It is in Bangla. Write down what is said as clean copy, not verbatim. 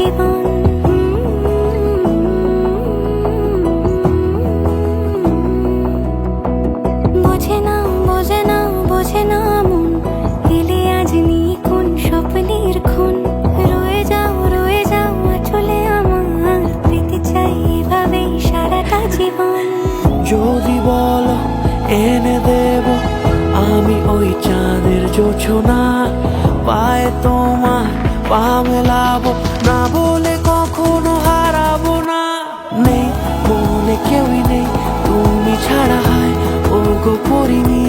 জীবন। বোঝে না বোঝে না বোঝে না মন, এলে আজ নিখুন স্বপ্নের খুন। রয়ে যাও চলে আমার, পেতে চাই এভাবেই সারাটা জীবন। যদি বলো এনে দেব আমি ওই চাঁদের জোছনা, পায়ে তোমার পা মেলাবো, না বলে কখনো হারাবো না। নেই মনে কেউই নেই তুমি ছাড়া, হায় ও গো পরিণী